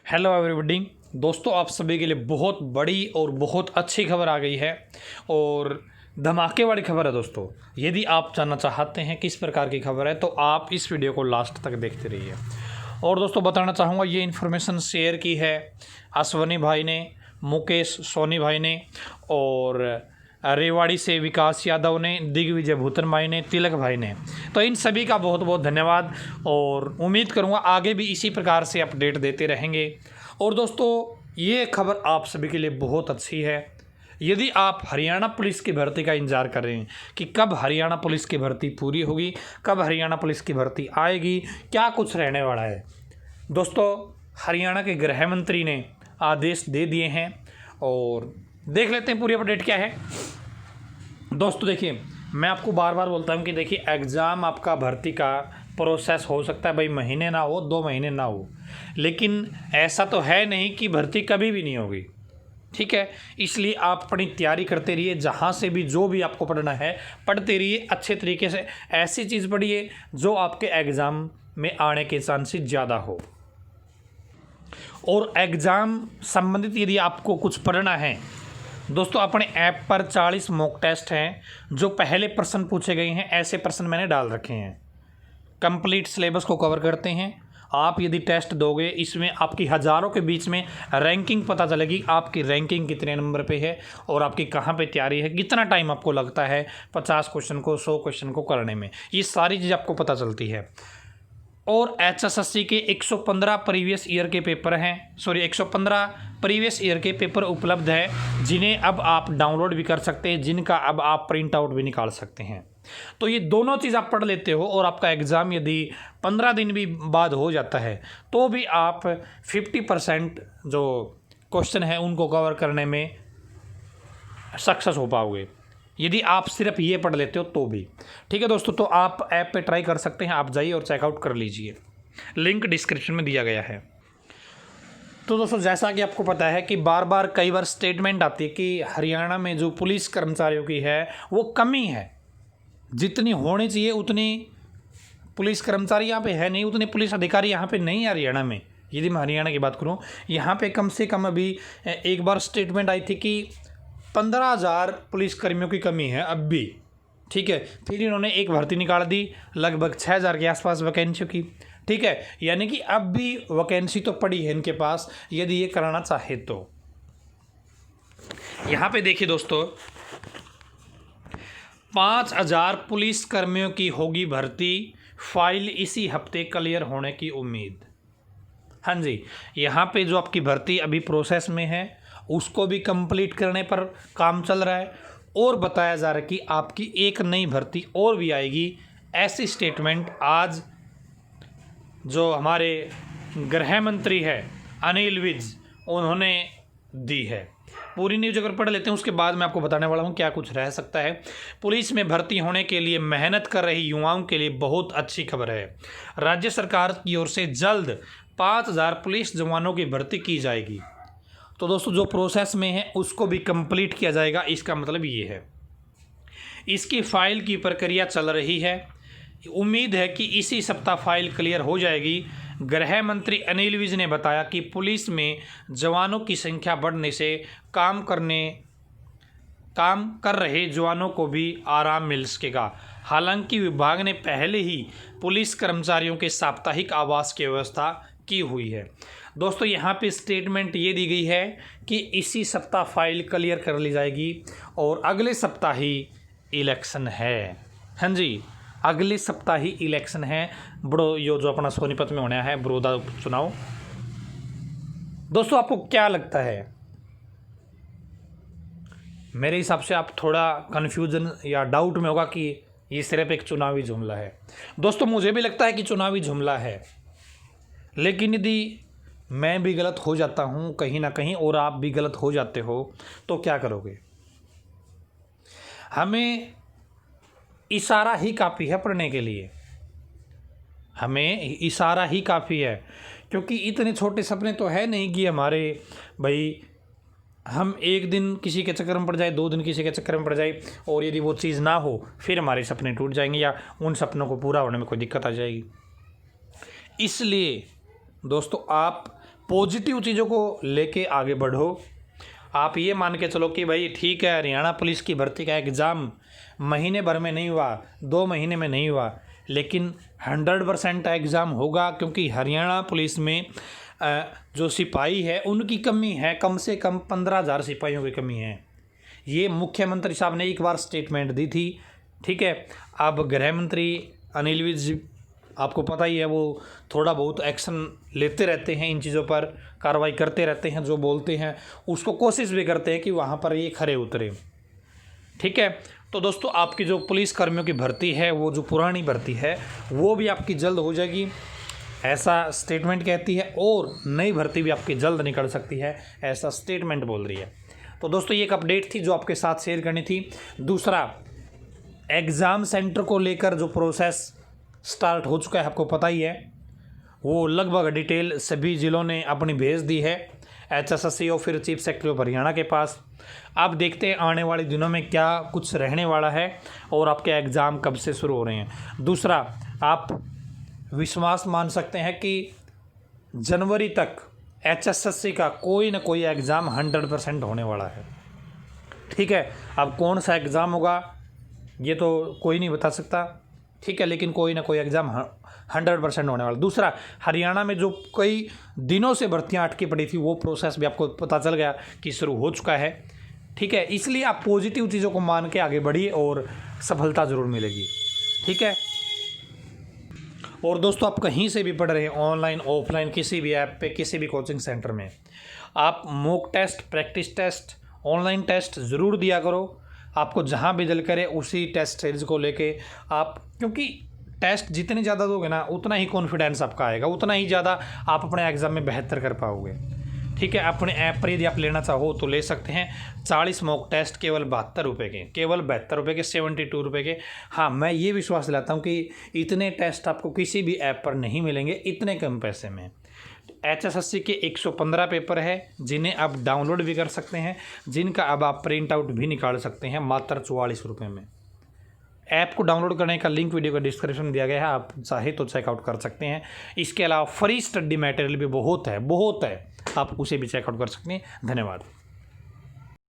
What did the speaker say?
Hello everybody. दोस्तों, आप सभी के लिए बहुत बड़ी और बहुत अच्छी खबर आ गई है और धमाके वाली खबर है। दोस्तों, यदि आप जानना चाहते हैं किस प्रकार की खबर है तो आप इस वीडियो को लास्ट तक देखते रहिए। और दोस्तों, बताना चाहूँगा ये इन्फॉर्मेशन शेयर की है अश्वनी भाई ने, मुकेश सोनी भाई ने और रेवाड़ी से विकास यादव ने, दिग्विजय भूतन भाई ने, तिलक भाई ने। तो इन सभी का बहुत बहुत धन्यवाद और उम्मीद करूँगा आगे भी इसी प्रकार से अपडेट देते रहेंगे। और दोस्तों, ये खबर आप सभी के लिए बहुत अच्छी है। यदि आप हरियाणा पुलिस की भर्ती का इंतज़ार कर रहे हैं कि कब हरियाणा पुलिस की भर्ती पूरी होगी, कब हरियाणा पुलिस की भर्ती आएगी, क्या कुछ रहने वाला है, दोस्तों हरियाणा के गृह मंत्री ने आदेश दे दिए हैं और देख लेते हैं पूरी अपडेट क्या है। दोस्तों देखिए, मैं आपको बार बार बोलता हूँ कि देखिए एग्ज़ाम आपका भर्ती का प्रोसेस हो सकता है भाई महीने ना हो, 2 महीने ना हो, लेकिन ऐसा तो है नहीं कि भर्ती कभी भी नहीं होगी। ठीक है, इसलिए आप अपनी तैयारी करते रहिए, जहाँ से भी जो भी आपको पढ़ना है पढ़ते रहिए अच्छे तरीके से। ऐसी चीज़ पढ़िए जो आपके एग्ज़ाम में आने के चांसेस ज़्यादा हो। और एग्ज़ाम संबंधित यदि आपको कुछ पढ़ना है दोस्तों, अपने ऐप पर 40 मॉक टेस्ट हैं जो पहले प्रश्न पूछे गए हैं, ऐसे प्रश्न मैंने डाल रखे हैं। कंप्लीट सिलेबस को कवर करते हैं। आप यदि टेस्ट दोगे, इसमें आपकी हज़ारों के बीच में रैंकिंग पता चलेगी, आपकी रैंकिंग कितने नंबर पे है और आपकी कहाँ पे तैयारी है, कितना टाइम आपको लगता है 50 क्वेश्चन को, 100 क्वेश्चन को करने में, ये सारी चीज़ आपको पता चलती है। और HSSC के 115 प्रीवियस ईयर के पेपर हैं, 115 प्रीवियस ईयर के पेपर उपलब्ध है, जिन्हें अब आप डाउनलोड भी कर सकते हैं, जिनका अब आप प्रिंट आउट भी निकाल सकते हैं। तो ये दोनों चीज़ आप पढ़ लेते हो और आपका एग्ज़ाम यदि 15 दिन भी बाद हो जाता है तो भी आप 50% जो क्वेश्चन है उनको कवर करने में सक्सेस हो पाओगे, यदि आप सिर्फ ये पढ़ लेते हो तो भी। ठीक है दोस्तों, तो आप ऐप पे ट्राई कर सकते हैं, आप जाइए और चेकआउट कर लीजिए, लिंक डिस्क्रिप्शन में दिया गया है। तो दोस्तों, जैसा कि आपको पता है कि कई बार स्टेटमेंट आती है कि हरियाणा में जो पुलिस कर्मचारियों की है वो कमी है, जितनी होनी चाहिए उतनी पुलिस कर्मचारी यहाँ पे है नहीं, उतने पुलिस अधिकारी यहाँ पे नहीं है हरियाणा में। यदि मैं हरियाणा की बात करूँ, यहाँ पे कम से कम अभी एक बार स्टेटमेंट आई थी कि 15,000 पुलिसकर्मियों की कमी है अब भी। ठीक है, फिर इन्होंने एक भर्ती निकाल दी लगभग 6,000 के आसपास वैकेंसियों की। ठीक है, यानी कि अब भी वैकेंसी तो पड़ी है इनके पास, यदि ये कराना चाहे तो। यहाँ पे देखिए दोस्तों, 5,000 पुलिसकर्मियों की होगी भर्ती, फाइल इसी हफ्ते क्लियर होने की उम्मीद। हाँ जी, यहाँ पे जो आपकी भर्ती अभी प्रोसेस में है उसको भी कंप्लीट करने पर काम चल रहा है और बताया जा रहा है कि आपकी एक नई भर्ती और भी आएगी। ऐसी स्टेटमेंट आज जो हमारे गृह मंत्री है अनिल विज, उन्होंने दी है। पूरी न्यूज़ अगर पढ़ लेते हैं उसके बाद मैं आपको बताने वाला हूँ क्या कुछ रह सकता है। पुलिस में भर्ती होने के लिए मेहनत कर रही युवाओं के लिए बहुत अच्छी खबर है। राज्य सरकार की ओर से जल्द 5,000 पुलिस जवानों की भर्ती की जाएगी। तो दोस्तों, जो प्रोसेस में है उसको भी कंप्लीट किया जाएगा, इसका मतलब ये है। इसकी फाइल की प्रक्रिया चल रही है, उम्मीद है कि इसी सप्ताह फाइल क्लियर हो जाएगी। गृह मंत्री अनिल विज ने बताया कि पुलिस में जवानों की संख्या बढ़ने से काम कर रहे जवानों को भी आराम मिल सकेगा। हालांकि विभाग ने पहले ही पुलिस कर्मचारियों के साप्ताहिक आवास की व्यवस्था की हुई है। दोस्तों, यहाँ पे स्टेटमेंट ये दी गई है कि इसी सप्ताह फाइल क्लियर कर ली जाएगी और अगले सप्ताह ही इलेक्शन है। हाँ जी, अगले सप्ताह ही इलेक्शन है, जो अपना सोनीपत में होना है बड़ौदा चुनाव। दोस्तों, आपको क्या लगता है? मेरे हिसाब से आप थोड़ा कन्फ्यूजन या डाउट में होगा कि ये सिर्फ एक चुनावी जुमला है। दोस्तों, मुझे भी लगता है कि चुनावी जुमला है, लेकिन यदि मैं भी गलत हो जाता हूँ कहीं ना कहीं और आप भी गलत हो जाते हो तो क्या करोगे? हमें इशारा ही काफ़ी है पढ़ने के लिए, हमें इशारा ही काफ़ी है, क्योंकि इतने छोटे सपने तो है नहीं कि हमारे भाई हम एक दिन किसी के चक्कर में पड़ जाए, 2 दिन किसी के चक्कर में पड़ जाए और यदि वो चीज़ ना हो फिर हमारे सपने टूट जाएंगे या उन सपनों को पूरा होने में कोई दिक्कत आ जाएगी। इसलिए दोस्तों, आप पॉजिटिव चीज़ों को लेके आगे बढ़ो। आप ये मान के चलो कि भाई ठीक है, हरियाणा पुलिस की भर्ती का एग्ज़ाम महीने भर में नहीं हुआ, 2 महीने में नहीं हुआ, लेकिन 100% एग्ज़ाम होगा, क्योंकि हरियाणा पुलिस में जो सिपाही है उनकी कमी है, कम से कम 15,000 सिपाहियों की कमी है। ये मुख्यमंत्री साहब ने एक बार स्टेटमेंट दी थी, ठीक है। अब गृह मंत्री अनिल विज, आपको पता ही है, वो थोड़ा बहुत एक्शन लेते रहते हैं, इन चीज़ों पर कार्रवाई करते रहते हैं, जो बोलते हैं उसको कोशिश भी करते हैं कि वहाँ पर ये खरे उतरे, ठीक है। तो दोस्तों, आपकी जो पुलिस कर्मियों की भर्ती है, वो जो पुरानी भर्ती है वो भी आपकी जल्द हो जाएगी, ऐसा स्टेटमेंट कहती है, और नई भर्ती भी आपकी जल्द निकल सकती है, ऐसा स्टेटमेंट बोल रही है। तो दोस्तों, ये एक अपडेट थी जो आपके साथ शेयर करनी थी। दूसरा, एग्ज़ाम सेंटर को लेकर जो प्रोसेस स्टार्ट हो चुका है, आपको पता ही है, वो लगभग डिटेल सभी ज़िलों ने अपनी भेज दी है HSSC और फिर चीफ सेक्रेटरी ऑफ हरियाणा के पास। आप देखते हैं आने वाले दिनों में क्या कुछ रहने वाला है और आपके एग्ज़ाम कब से शुरू हो रहे हैं। दूसरा, आप विश्वास मान सकते हैं कि जनवरी तक HSSC का कोई ना कोई एग्ज़ाम 100% होने वाला है, ठीक है। अब कौन सा एग्ज़ाम होगा ये तो कोई नहीं बता सकता, ठीक है, लेकिन कोई ना कोई एग्ज़ाम 100% होने वाला। दूसरा, हरियाणा में जो कई दिनों से भर्तियां अटकी पड़ी थी, वो प्रोसेस भी आपको पता चल गया कि शुरू हो चुका है, ठीक है। इसलिए आप पॉजिटिव चीज़ों को मान के आगे बढ़िए और सफलता ज़रूर मिलेगी, ठीक है। और दोस्तों, आप कहीं से भी पढ़ रहे हैं, ऑनलाइन ऑफलाइन, किसी भी ऐप पे, किसी भी कोचिंग सेंटर में, आप mock test, practice test, online test ज़रूर दिया करो। आपको जहाँ भी दिल करे उसी टेस्ट सीरीज को लेके आप, क्योंकि टेस्ट जितने ज़्यादा दोगे ना, उतना ही कॉन्फिडेंस आपका आएगा, उतना ही ज़्यादा आप अपने एग्ज़ाम में बेहतर कर पाओगे, ठीक है। अपने ऐप पर यदि आप लेना चाहो तो ले सकते हैं। 40 मॉक टेस्ट केवल 72 रुपये के, केवल 72 रुपये के, 72 रुपये के। हाँ, मैं ये विश्वास दिलाता हूँ कि इतने टेस्ट आपको किसी भी ऐप पर नहीं मिलेंगे इतने कम पैसे में। HSSC के 115 पेपर है जिन्हें आप डाउनलोड भी कर सकते हैं, जिनका अब आप प्रिंट आउट भी निकाल सकते हैं मात्र 44 रुपये में। ऐप को डाउनलोड करने का लिंक वीडियो का डिस्क्रिप्शन में दिया गया है, आप चाहे तो चेकआउट कर सकते हैं। इसके अलावा फ्री स्टडी मटेरियल भी बहुत है, आप उसे भी चेकआउट कर सकते हैं। धन्यवाद।